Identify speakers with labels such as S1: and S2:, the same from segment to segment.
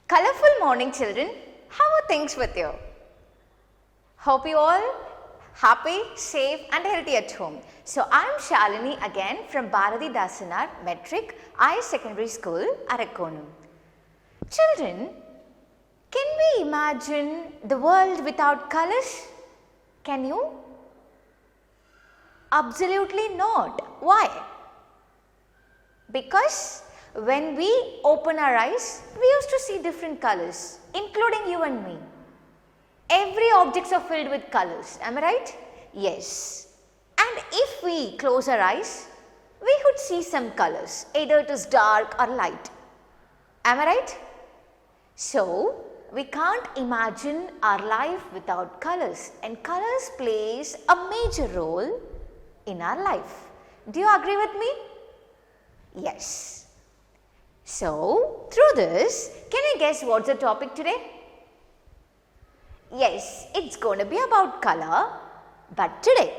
S1: Colorful morning children, how are things with you? Hope you all happy, safe and healthy at home. So I am Shalini again from Bharati Dasanar Metric Higher Secondary School, Arakonam. Children, can we imagine the world without colors? Can you? Absolutely not. Why? Because when we open our eyes, we used to see different colors, including you and me. Every objects are filled with colors, am I right? Yes. And if we close our eyes, we could see some colors, either it is dark or light. Am I right? So, we can't imagine our life without colors, and colors plays a major role in our life. Do you agree with me? Yes. So, through this, can you guess what's the topic today? Yes, it's going to be about color, but today,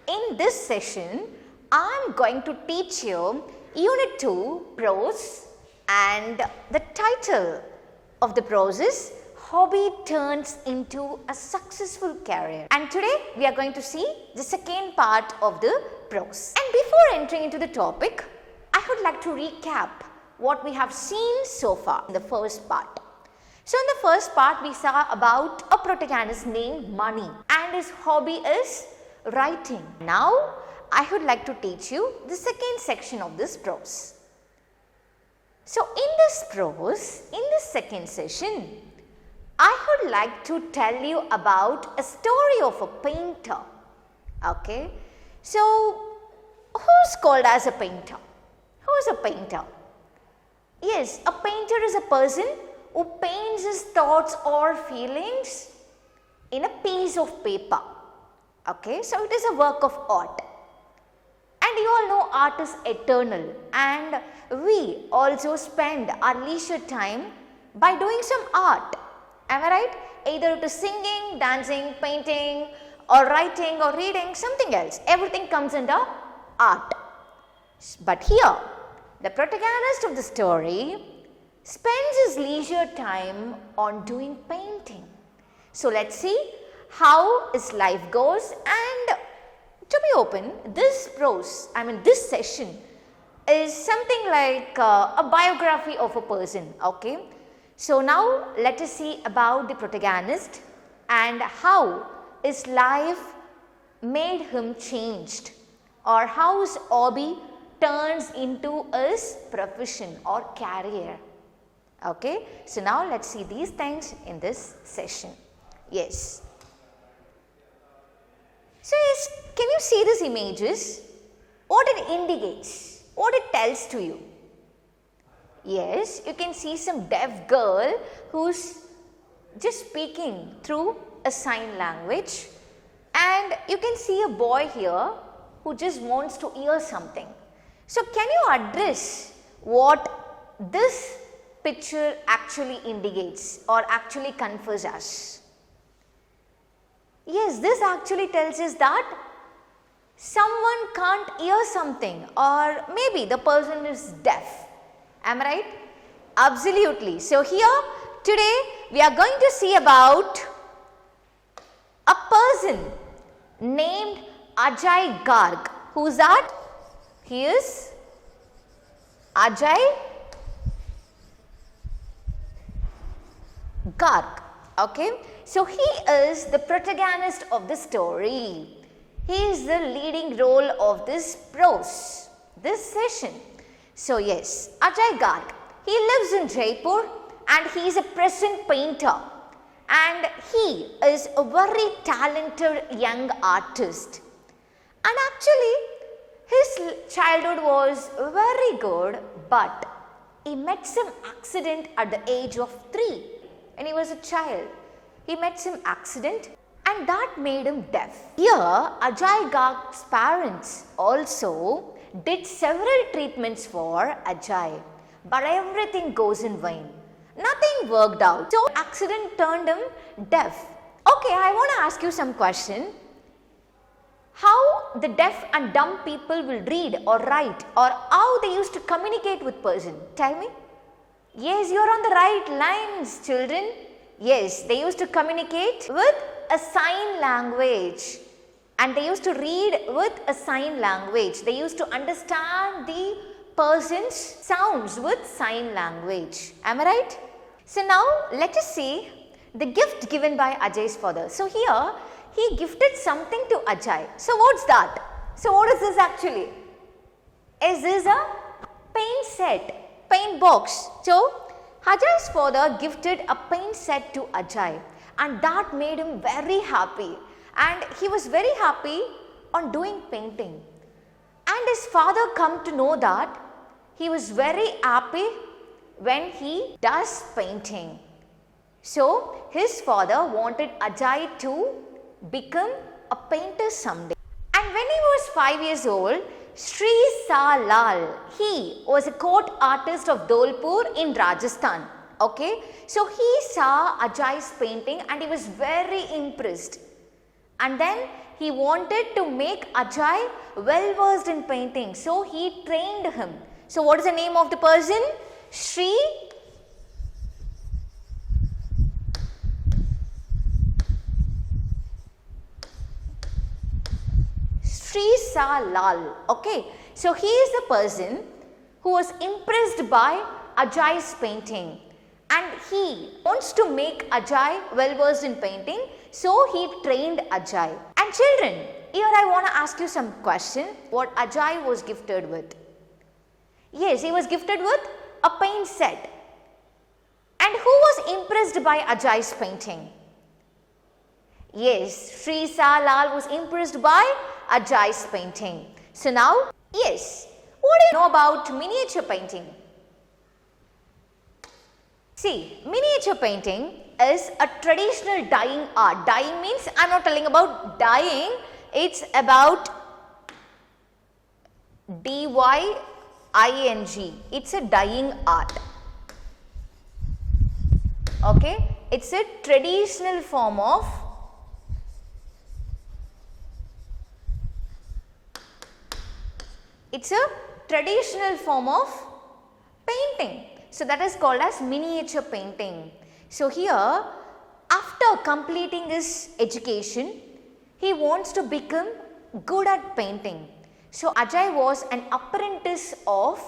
S1: in this session, I'm going to teach you Unit 2 Prose, and the title of the prose is Hobby Turns into a Successful Career. And today, we are going to see the second part of the prose. And before entering into the topic, I would like to recap what we have seen so far in the first part. So in the first part we saw about a protagonist named Mani and his hobby is writing. Now I would like to teach you the second section of this prose. So in this prose, in this second session, I would like to tell you about a story of a painter. Okay, so who's called as a painter? Who is a painter? Yes, a painter is a person who paints his thoughts or feelings in a piece of paper. Okay, so it is a work of art. And you all know art is eternal, and we also spend our leisure time by doing some art. Am I right? Either it is singing, dancing, painting or writing or reading, something else. Everything comes under art. But here, the protagonist of the story spends his leisure time on doing painting. So let's see how his life goes, and to be open, this prose, this session is something like a biography of a person, okay. So now let us see about the protagonist and how his life made him changed, or how his hobby turns into his profession or career. Okay, so now let's see these things in this session. Yes. So yes, can you see these images? What it indicates, what it tells to you? Yes, you can see some deaf girl who's just speaking through a sign language, and you can see a boy here who just wants to hear something. So can you address what this picture actually indicates or actually confers us? Yes, this actually tells us that someone can't hear something, or maybe the person is deaf. Am I right? Absolutely. So here today we are going to see about a person named Ajay Garg. Who's that? He is Ajay Garg. Okay, so he is the protagonist of the story. He is the leading role of this prose, this session. So yes, Ajay Garg, he lives in Jaipur and he is a present painter, and he is a very talented young artist. And actually his childhood was very good, but he met some accident at the age of 3. When he was a child, he met some accident and that made him deaf. Here, Ajay Garg's parents also did several treatments for Ajay, but everything goes in vain. Nothing worked out. So, accident turned him deaf. Okay, I want to ask you some question. How the deaf and dumb people will read or write, or how they used to communicate with person? Tell me. Yes, you are on the right lines, children. Yes, they used to communicate with a sign language and they used to read with a sign language. They used to understand the person's sounds with sign language. Am I right? So now let us see the gift given by Ajay's father. So here he gifted something to Ajay. So what's that? So what is this actually? Is this a paint set, paint box? So Ajay's father gifted a paint set to Ajay and that made him very happy, and he was very happy on doing painting. And his father come to know that he was very happy when he does painting. So his father wanted Ajay to become a painter someday. And when he was 5 years old, Sri Sa Lal, he was a court artist of Dholpur in Rajasthan. Okay, so he saw Ajay's painting and he was very impressed. And then he wanted to make Ajay well versed in painting. So he trained him. So what is the name of the person? Sri Sa Lal. Okay, so he is the person who was impressed by Ajay's painting and he wants to make Ajay well versed in painting. So he trained Ajay. And children, here I want to ask you some question. What Ajay was gifted with? Yes, he was gifted with a paint set. And who was impressed by Ajay's painting? Yes, Sri Sa Lal was impressed by Ajay's painting. So now, yes, what do you know about miniature painting? See, miniature painting is a traditional dyeing art. Dyeing means, I am not telling about dyeing, it's about D-Y-I-N-G. It's a dyeing art. Okay, it's a traditional form of painting. So that is called as miniature painting. So here, after completing his education, he wants to become good at painting. So Ajay was an apprentice of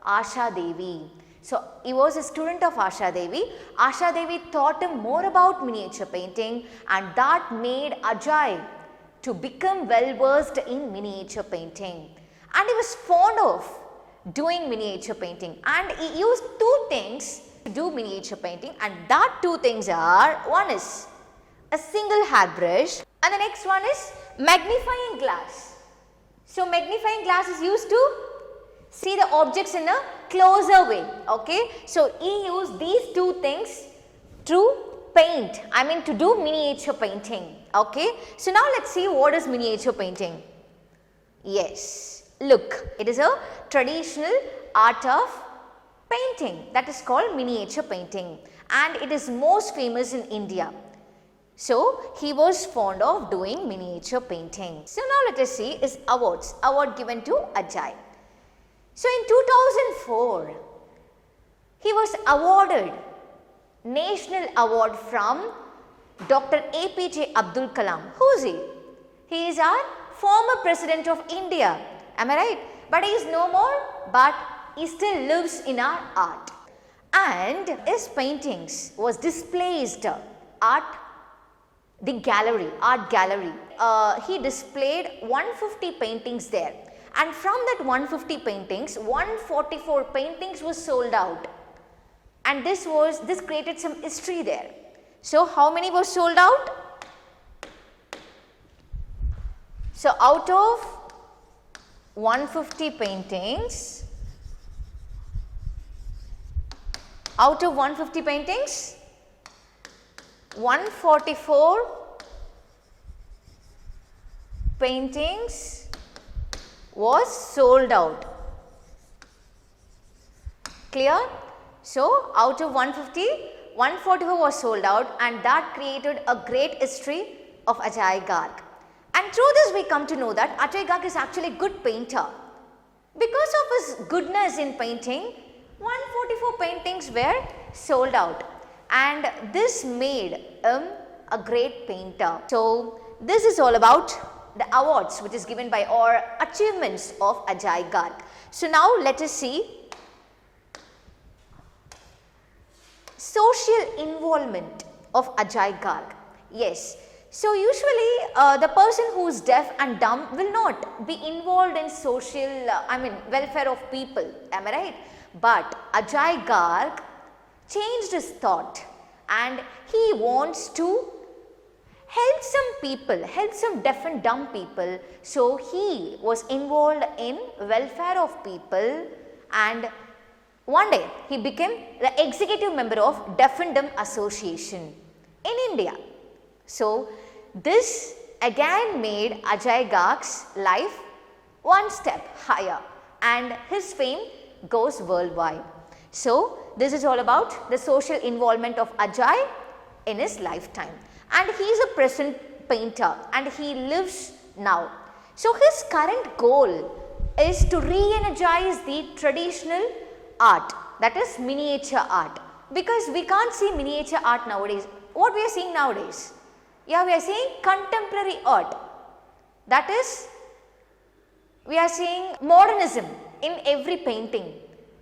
S1: Asha Devi. So he was a student of Asha Devi. Asha Devi taught him more about miniature painting and that made Ajay to become well versed in miniature painting. And he was fond of doing miniature painting and he used two things to do miniature painting, and that two things are, one is a single hairbrush and the next one is magnifying glass. So magnifying glass is used to see the objects in a closer way. Okay, so he used these two things to paint, to do miniature painting. Okay, so now let's see what is miniature painting. Yes, look, it is a traditional art of painting that is called miniature painting and it is most famous in India. So he was fond of doing miniature painting. So now let us see his awards. Award given to Ajay. So in 2004, he was awarded National Award from Dr. APJ Abdul Kalam. Who is he? He is our former President of India. Am I right? But he is no more, but he still lives in our art. And his paintings was displayed at the gallery, art gallery. He displayed 150 paintings there. And from that 150 paintings, 144 paintings was sold out. And this created some history there. So how many were sold out? So out of 150 paintings, 144 paintings was sold out. Clear? So out of 150, 144 was sold out and that created a great history of Ajay Garg. And through this we come to know that Ajay Garg is actually a good painter. Because of his goodness in painting, 144 paintings paintings were sold out, and this made him a great painter. So this is all about the awards which is given by or achievements of Ajay Garg. So now let us see social involvement of Ajay Garg. Yes. So usually the person who is deaf and dumb will not be involved in social, welfare of people, am I right? But Ajay Garg changed his thought and he wants to help some people, help some deaf and dumb people. So he was involved in welfare of people, and one day he became the executive member of Deaf and Dumb Association in India. So this again made Ajay Garg's life one step higher, and his fame goes worldwide. So this is all about the social involvement of Ajay in his lifetime. And he is a present painter and he lives now. So his current goal is to re-energize the traditional art, that is miniature art, because we can't see miniature art nowadays. What we are seeing nowadays? Yeah, we are seeing contemporary art, that is we are seeing modernism in every painting.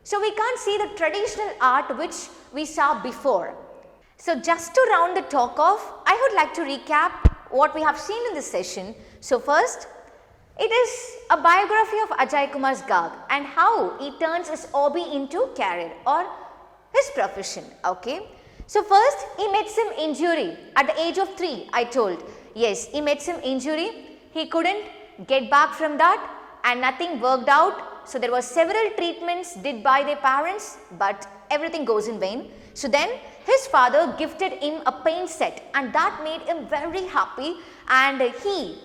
S1: So we can't see the traditional art which we saw before. So just to round the talk off, I would like to recap what we have seen in this session. So first, it is a biography of Ajay Kumar Garg and how he turns his hobby into career or his profession. Okay. So first, he met some injury at the age of 3, I told. Yes, he met some injury. He couldn't get back from that and nothing worked out. So there were several treatments did by their parents, but everything goes in vain. So then his father gifted him a paint set and that made him very happy, and he,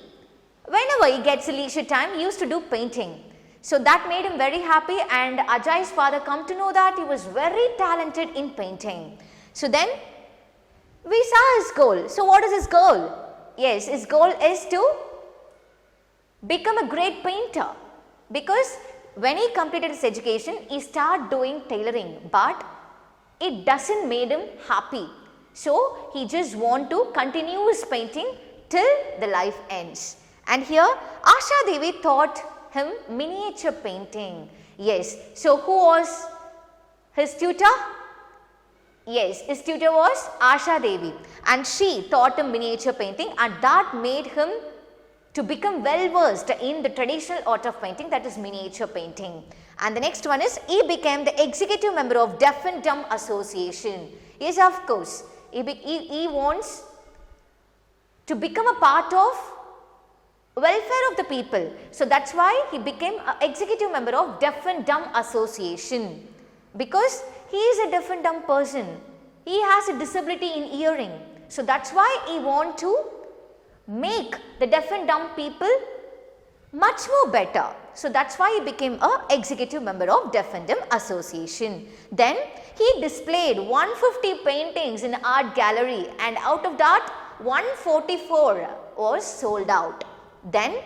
S1: whenever he gets a leisure time, he used to do painting. So that made him very happy, and Ajay's father come to know that he was very talented in painting. So then we saw his goal. So what is his goal? Yes, his goal is to become a great painter, because when he completed his education, he started doing tailoring, but it doesn't made him happy. So he just want to continue his painting till the life ends. And here Asha Devi taught him miniature painting. Yes. So who was his tutor? Yes, his tutor was Asha Devi, and she taught him miniature painting, and that made him to become well versed in the traditional art of painting, that is miniature painting. And the next one is he became the executive member of Deaf and Dumb Association. Yes, of course, he wants to become a part of welfare of the people. So that's why he became an executive member of Deaf and Dumb Association, because he is a deaf and dumb person. He has a disability in hearing. So that's why he want to make the deaf and dumb people much more better. So that's why he became a executive member of Deaf and Dumb Association. Then he displayed 150 paintings in art gallery, and out of that 144 was sold out. Then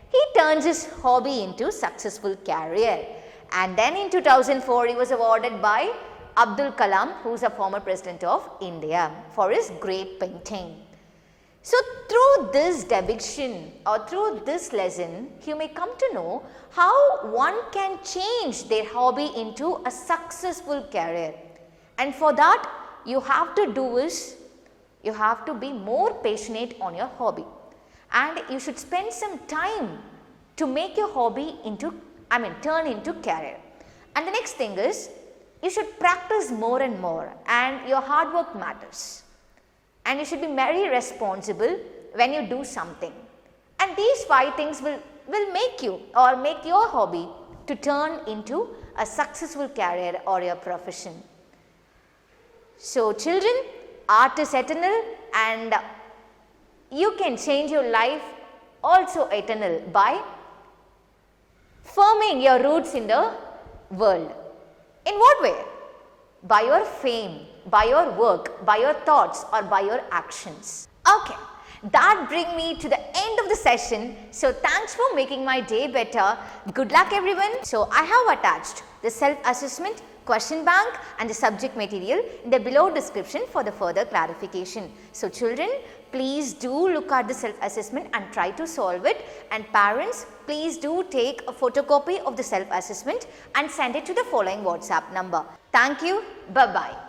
S1: he turns his hobby into successful career, and then in 2004 he was awarded by Abdul Kalam, who is a former president of India, for his great painting. So through this depiction or through this lesson, you may come to know how one can change their hobby into a successful career. And for that, you have to do is, you have to be more passionate on your hobby, and you should spend some time to make your hobby into, turn into career. And the next thing is, you should practice more and more, and your hard work matters. And you should be very responsible when you do something. And these 5 things will make you or make your hobby to turn into a successful career or your profession. So children, art is eternal, and you can change your life also eternal by forming your roots in the world. In what way? By your fame, by your work, by your thoughts, or by your actions. Okay, that brings me to the end of the session. So thanks for making my day better. Good luck everyone. So I have attached the self-assessment question bank and the subject material in the below description for the further clarification. So children, please do look at the self-assessment and try to solve it, and parents, please do take a photocopy of the self-assessment and send it to the following WhatsApp number. Thank you. Bye-bye.